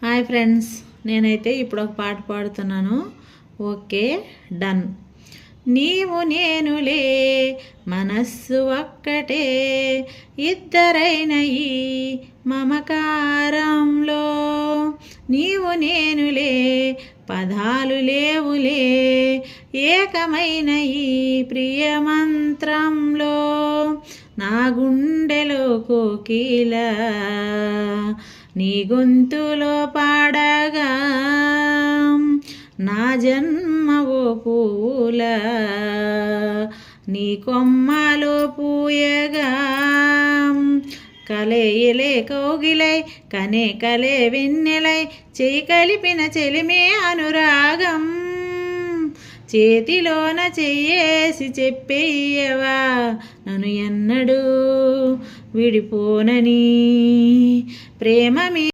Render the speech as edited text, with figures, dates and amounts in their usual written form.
Hi friends, నేనైతే ఇప్పుడు ఒక పాట పాడుతున్నాను. Okay, done. నీవు నేనులే, మనస్సు ఒక్కటే, ఇద్దరైన ఈ మమకారంలో. నీవు నేనులే, పదాలు లేవులే, ఏకమైన ఈ ప్రియమంత్రంలో. నా గుండెలో కోకిల నీ గొంతులో పాడగా, నా జన్మవో పూల నీ కొమ్మలో పూయగా. కలేయలే కౌగిలై కనే కలే వెన్నెలై, చేయి కలిపిన చెలిమే అనురాగం. చేతిలోన చెయ్యేసి చెప్పేయవా, నన్ను ఎన్నడూ విడిపోనని. ప్రేమ